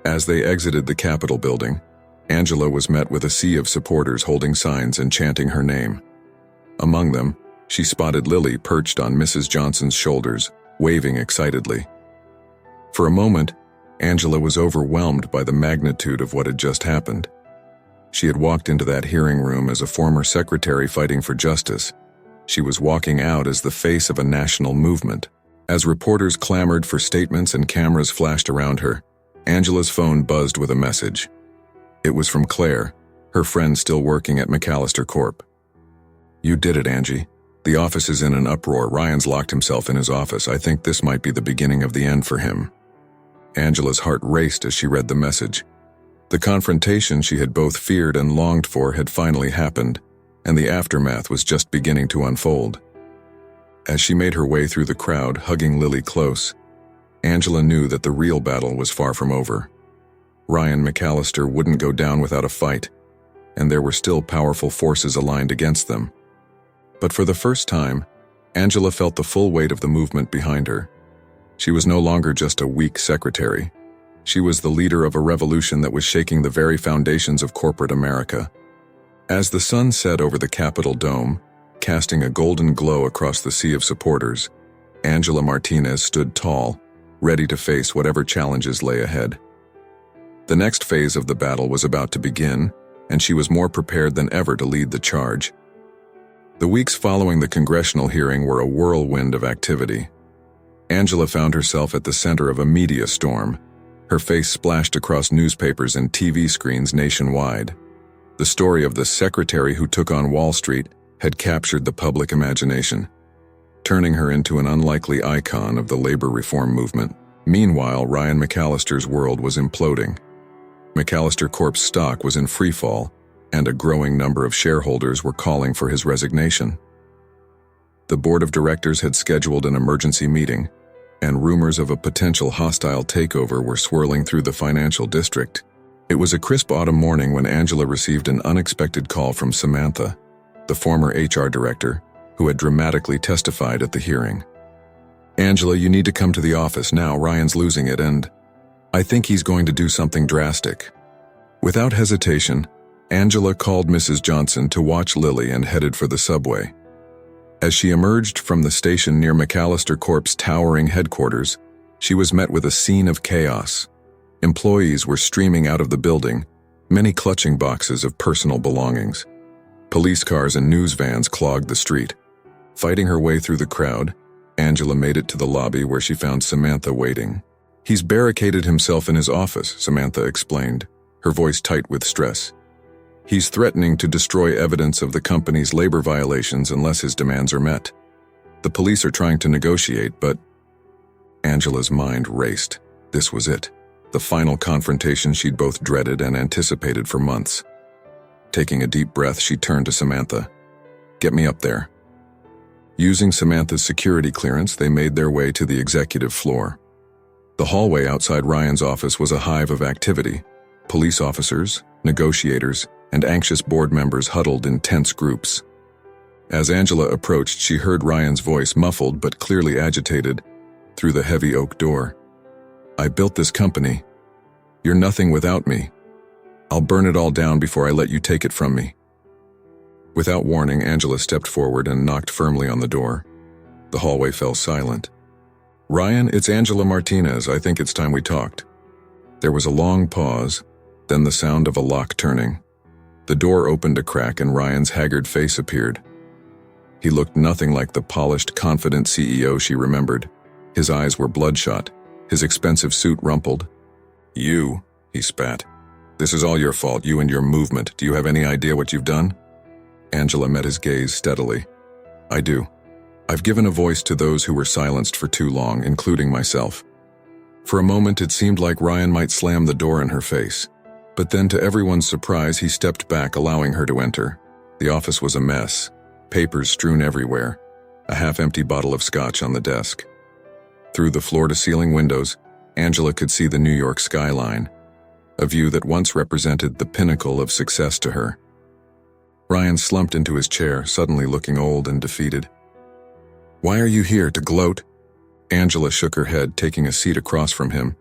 As they exited the Capitol building, Angela was met with a sea of supporters holding signs and chanting her name. Among them, she spotted Lily perched on Mrs. Johnson's shoulders, waving excitedly. For a moment, Angela was overwhelmed by the magnitude of what had just happened. She had walked into that hearing room as a former secretary fighting for justice. She was walking out as the face of a national movement. As reporters clamored for statements and cameras flashed around her, Angela's phone buzzed with a message. It was from Claire, her friend still working at McAllister Corp. "You did it, Angie. The office is in an uproar. Ryan's locked himself in his office. I think this might be the beginning of the end for him." Angela's heart raced as she read the message. The confrontation she had both feared and longed for had finally happened, and the aftermath was just beginning to unfold. As she made her way through the crowd, hugging Lily close, Angela knew that the real battle was far from over. Ryan McAllister wouldn't go down without a fight, and there were still powerful forces aligned against them. But for the first time, Angela felt the full weight of the movement behind her. She was no longer just a weak secretary. She was the leader of a revolution that was shaking the very foundations of corporate America. As the sun set over the Capitol dome, casting a golden glow across the sea of supporters, Angela Martinez stood tall, ready to face whatever challenges lay ahead. The next phase of the battle was about to begin, and she was more prepared than ever to lead the charge. The weeks following the congressional hearing were a whirlwind of activity. Angela found herself at the center of a media storm, her face splashed across newspapers and TV screens nationwide. The story of the secretary who took on Wall Street had captured the public imagination, turning her into an unlikely icon of the labor reform movement. Meanwhile, Ryan McAllister's world was imploding. McAllister Corp's stock was in freefall, and a growing number of shareholders were calling for his resignation. The board of directors had scheduled an emergency meeting, and rumors of a potential hostile takeover were swirling through the financial district. It was a crisp autumn morning when Angela received an unexpected call from Samantha, the former HR director, who had dramatically testified at the hearing. "Angela, you need to come to the office now. Ryan's losing it, and I think he's going to do something drastic." Without hesitation, Angela called Mrs. Johnson to watch Lily and headed for the subway. As she emerged from the station near McAllister Corp's towering headquarters, she was met with a scene of chaos. Employees were streaming out of the building, many clutching boxes of personal belongings. Police cars and news vans clogged the street. Fighting her way through the crowd, Angela made it to the lobby where she found Samantha waiting. "He's barricaded himself in his office," Samantha explained, her voice tight with stress. "He's threatening to destroy evidence of the company's labor violations unless his demands are met. The police are trying to negotiate, but..." Angela's mind raced. This was it, the final confrontation she'd both dreaded and anticipated for months. Taking a deep breath, she turned to Samantha. "Get me up there." Using Samantha's security clearance, they made their way to the executive floor. The hallway outside Ryan's office was a hive of activity. Police officers, negotiators, and anxious board members huddled in tense groups. As Angela approached, she heard Ryan's voice, muffled but clearly agitated, through the heavy oak door. "I built this company. You're nothing without me. I'll burn it all down before I let you take it from me." Without warning, Angela stepped forward and knocked firmly on the door. The hallway fell silent. "Ryan, it's Angela Martinez. I think it's time we talked." There was a long pause, then the sound of a lock turning. The door opened a crack and Ryan's haggard face appeared. He looked nothing like the polished, confident CEO she remembered. His eyes were bloodshot, his expensive suit rumpled. "You," he spat. "This is all your fault, you and your movement. Do you have any idea what you've done?" Angela met his gaze steadily. "I do. I've given a voice to those who were silenced for too long, including myself." For a moment it seemed like Ryan might slam the door in her face. But then, to everyone's surprise, he stepped back, allowing her to enter. The office was a mess, papers strewn everywhere, a half-empty bottle of scotch on the desk. Through the floor-to-ceiling windows, Angela could see the New York skyline, a view that once represented the pinnacle of success to her. Ryan slumped into his chair, suddenly looking old and defeated. "Why are you here, to gloat?" Angela shook her head, taking a seat across from him.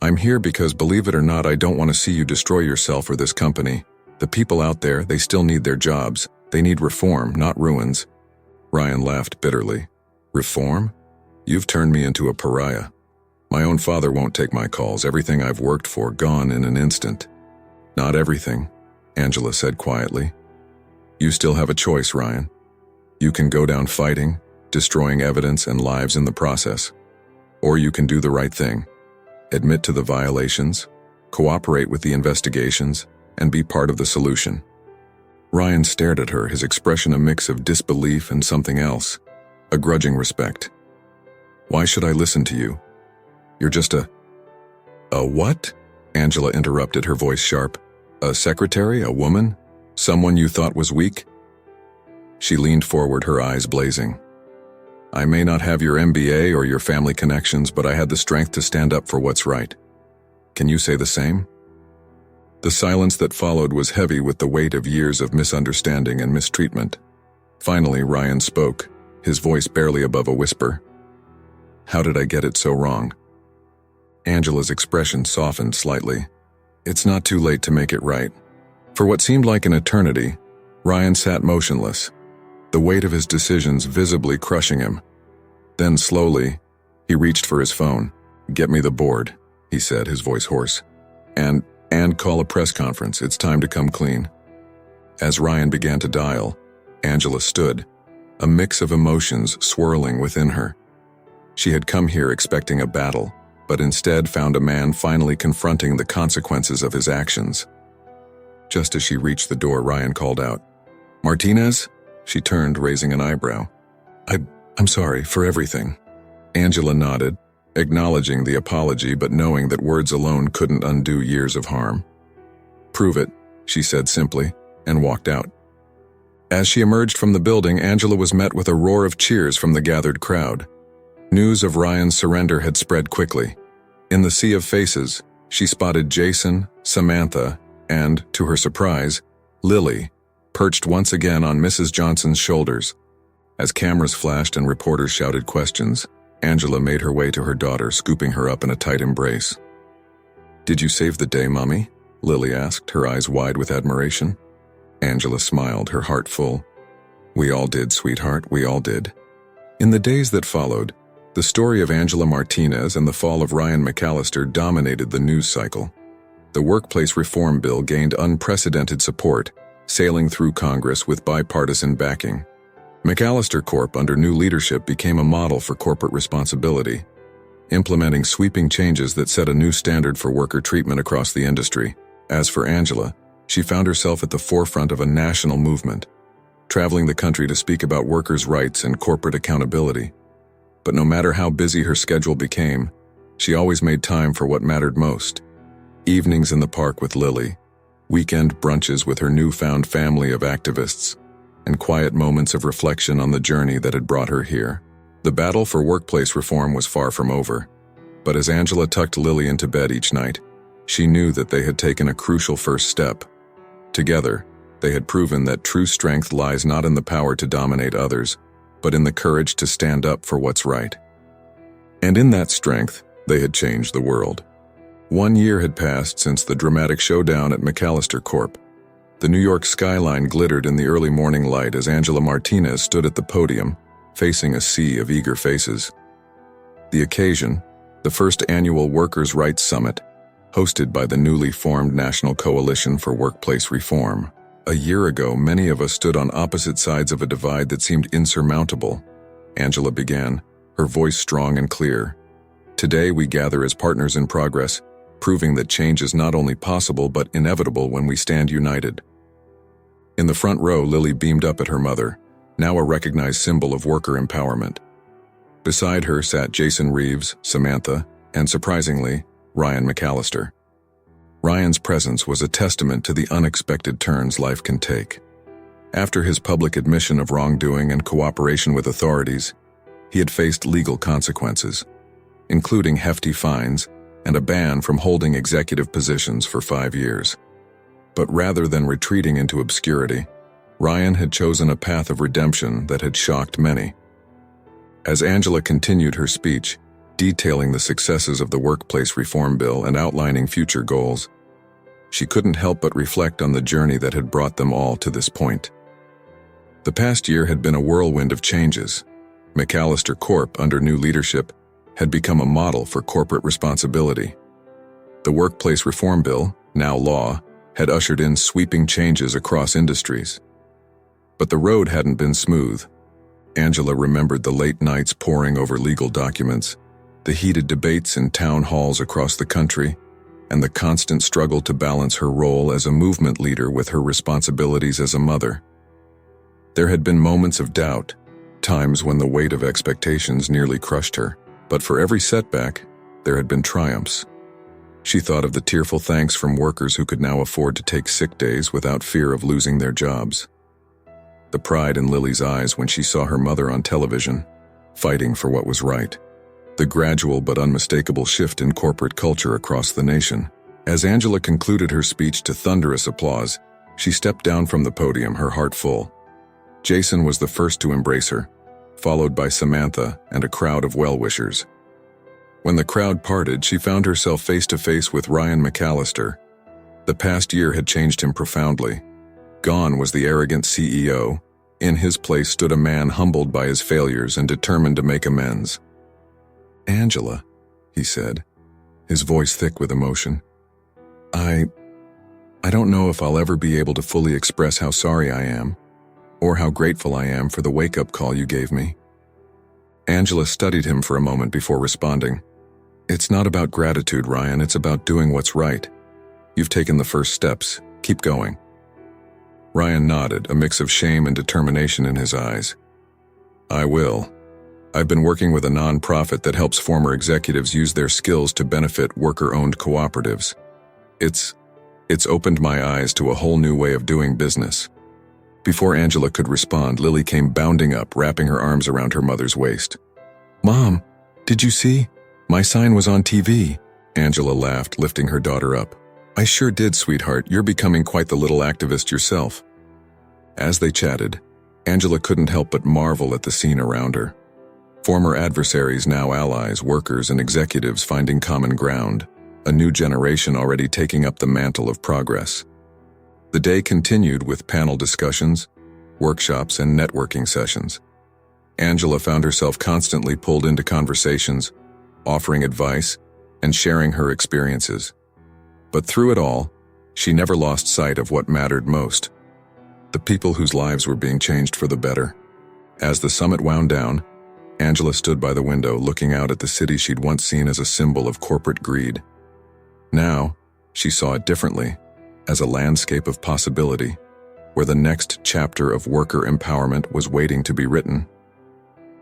"I'm here because, believe it or not, I don't want to see you destroy yourself or this company. The people out there, they still need their jobs. They need reform, not ruins." Ryan laughed bitterly. "Reform? You've turned me into a pariah. My own father won't take my calls. Everything I've worked for, gone in an instant." "Not everything," Angela said quietly. "You still have a choice, Ryan. You can go down fighting, destroying evidence and lives in the process. Or you can do the right thing. Admit to the violations, cooperate with the investigations, and be part of the solution." Ryan stared at her, his expression a mix of disbelief and something else, a grudging respect. "Why should I listen to you? You're just a what?" Angela interrupted, her voice sharp. "A secretary, a woman? Someone you thought was weak?" She leaned forward, her eyes blazing. "I may not have your MBA or your family connections, but I had the strength to stand up for what's right. Can you say the same?" The silence that followed was heavy with the weight of years of misunderstanding and mistreatment. Finally, Ryan spoke, his voice barely above a whisper. How did I get it so wrong? Angela's expression softened slightly. It's not too late to make it right. For what seemed like an eternity, Ryan sat motionless, the weight of his decisions visibly crushing him. Then slowly, he reached for his phone. "Get me the board," he said, his voice hoarse. And call a press conference. It's time to come clean." As Ryan began to dial, Angela stood, a mix of emotions swirling within her. She had come here expecting a battle, but instead found a man finally confronting the consequences of his actions. Just as she reached the door, Ryan called out, "Martinez?" She turned, raising an eyebrow. I'm sorry for everything." Angela nodded, acknowledging the apology but knowing that words alone couldn't undo years of harm. "Prove it," she said simply, and walked out. As she emerged from the building, Angela was met with a roar of cheers from the gathered crowd. News of Ryan's surrender had spread quickly. In the sea of faces, she spotted Jason, Samantha, and, to her surprise, Lily, perched once again on Mrs. Johnson's shoulders. As cameras flashed and reporters shouted questions, Angela made her way to her daughter, scooping her up in a tight embrace. "Did you save the day, Mommy?" Lily asked, her eyes wide with admiration. Angela smiled, her heart full. "We all did, sweetheart, we all did." In the days that followed, the story of Angela Martinez and the fall of Ryan McAllister dominated the news cycle. The workplace reform bill gained unprecedented support, sailing through Congress with bipartisan backing. McAllister Corp, under new leadership, became a model for corporate responsibility, implementing sweeping changes that set a new standard for worker treatment across the industry. As for Angela, she found herself at the forefront of a national movement, traveling the country to speak about workers' rights and corporate accountability. But no matter how busy her schedule became, she always made time for what mattered most. Evenings in the park with Lily, weekend brunches with her newfound family of activists, and quiet moments of reflection on the journey that had brought her here. The battle for workplace reform was far from over, but as Angela tucked Lily into bed each night, she knew that they had taken a crucial first step. Together, they had proven that true strength lies not in the power to dominate others, but in the courage to stand up for what's right. And in that strength, they had changed the world. 1 year had passed since the dramatic showdown at McAllister Corp. The New York skyline glittered in the early morning light as Angela Martinez stood at the podium, facing a sea of eager faces. The occasion, the first annual Workers' Rights Summit, hosted by the newly formed National Coalition for Workplace Reform. A year ago, many of us stood on opposite sides of a divide that seemed insurmountable. Angela began, her voice strong and clear. Today we gather as partners in progress, proving that change is not only possible but inevitable when we stand united. In the front row, Lily beamed up at her mother, now a recognized symbol of worker empowerment. Beside her sat Jason Reeves, Samantha, and surprisingly, Ryan McAllister. Ryan's presence was a testament to the unexpected turns life can take. After his public admission of wrongdoing and cooperation with authorities, he had faced legal consequences, including hefty fines and a ban from holding executive positions for 5 years. But rather than retreating into obscurity, Ryan had chosen a path of redemption that had shocked many. As Angela continued her speech, detailing the successes of the workplace reform bill and outlining future goals, she couldn't help but reflect on the journey that had brought them all to this point. The past year had been a whirlwind of changes. McAllister Corp, under new leadership, had become a model for corporate responsibility. The workplace reform bill, now law, had ushered in sweeping changes across industries. But the road hadn't been smooth. Angela remembered the late nights poring over legal documents, the heated debates in town halls across the country, and the constant struggle to balance her role as a movement leader with her responsibilities as a mother. There had been moments of doubt, times when the weight of expectations nearly crushed her, but for every setback, there had been triumphs. She thought of the tearful thanks from workers who could now afford to take sick days without fear of losing their jobs. The pride in Lily's eyes when she saw her mother on television, fighting for what was right. The gradual but unmistakable shift in corporate culture across the nation. As Angela concluded her speech to thunderous applause, she stepped down from the podium, her heart full. Jason was the first to embrace her, followed by Samantha and a crowd of well-wishers. When the crowd parted, she found herself face to face with Ryan McAllister. The past year had changed him profoundly. Gone was the arrogant CEO. In his place stood a man humbled by his failures and determined to make amends. "Angela," he said, his voice thick with emotion. I don't know if I'll ever be able to fully express how sorry I am, or how grateful I am for the wake-up call you gave me." Angela studied him for a moment before responding. "It's not about gratitude, Ryan, it's about doing what's right. You've taken the first steps. Keep going." Ryan nodded, a mix of shame and determination in his eyes. "I will. I've been working with a non-profit that helps former executives use their skills to benefit worker-owned cooperatives. It's opened my eyes to a whole new way of doing business." Before Angela could respond, Lily came bounding up, wrapping her arms around her mother's waist. "Mom, did you see? My sign was on TV." Angela laughed, lifting her daughter up. "I sure did, sweetheart. You're becoming quite the little activist yourself." As they chatted, Angela couldn't help but marvel at the scene around her. Former adversaries, now allies, workers and executives finding common ground, a new generation already taking up the mantle of progress. The day continued with panel discussions, workshops, and networking sessions. Angela found herself constantly pulled into conversations, offering advice, and sharing her experiences. But through it all, she never lost sight of what mattered most: the people whose lives were being changed for the better. As the summit wound down, Angela stood by the window looking out at the city she'd once seen as a symbol of corporate greed. Now, she saw it differently, as a landscape of possibility, where the next chapter of worker empowerment was waiting to be written.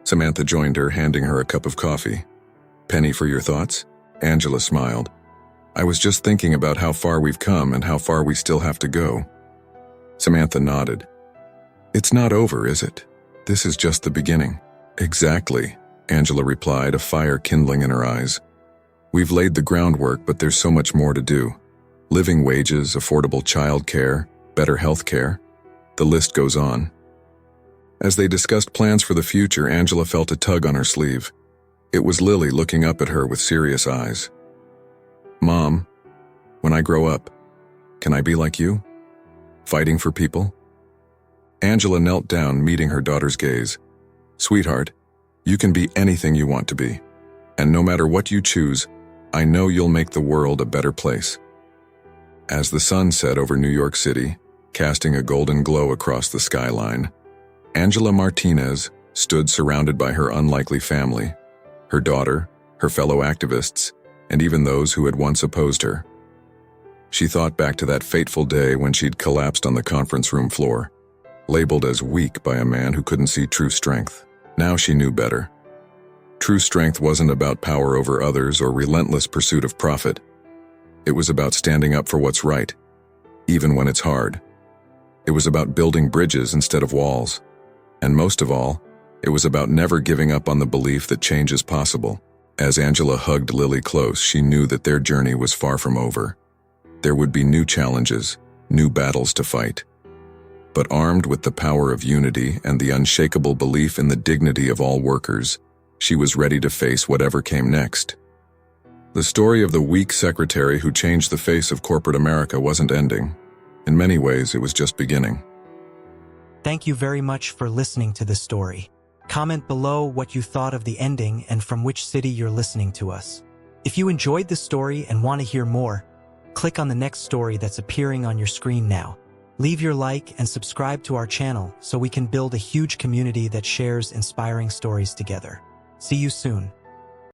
Samantha joined her, handing her a cup of coffee. "Penny for your thoughts?" Angela smiled. "I was just thinking about how far we've come and how far we still have to go." Samantha nodded. "It's not over, is it? This is just the beginning." "Exactly," Angela replied, a fire kindling in her eyes. "We've laid the groundwork, but there's so much more to do. Living wages, affordable child care, better health care. The list goes on." As they discussed plans for the future, Angela felt a tug on her sleeve. It was Lily looking up at her with serious eyes. "Mom, when I grow up, can I be like you? Fighting for people?" Angela knelt down, meeting her daughter's gaze. "Sweetheart, you can be anything you want to be. And no matter what you choose, I know you'll make the world a better place." As the sun set over New York City, casting a golden glow across the skyline, Angela Martinez stood surrounded by her unlikely family, her daughter, her fellow activists, and even those who had once opposed her. She thought back to that fateful day when she'd collapsed on the conference room floor, labeled as weak by a man who couldn't see true strength. Now she knew better. True strength wasn't about power over others or relentless pursuit of profit. It was about standing up for what's right, even when it's hard. It was about building bridges instead of walls. And most of all, it was about never giving up on the belief that change is possible. As Angela hugged Lily close, she knew that their journey was far from over. There would be new challenges, new battles to fight. But armed with the power of unity and the unshakable belief in the dignity of all workers, she was ready to face whatever came next. The story of the weak secretary who changed the face of corporate America wasn't ending. In many ways, it was just beginning. Thank you very much for listening to this story. Comment below what you thought of the ending and from which city you're listening to us. If you enjoyed the story and want to hear more, click on the next story that's appearing on your screen now. Leave your like and subscribe to our channel so we can build a huge community that shares inspiring stories together. See you soon.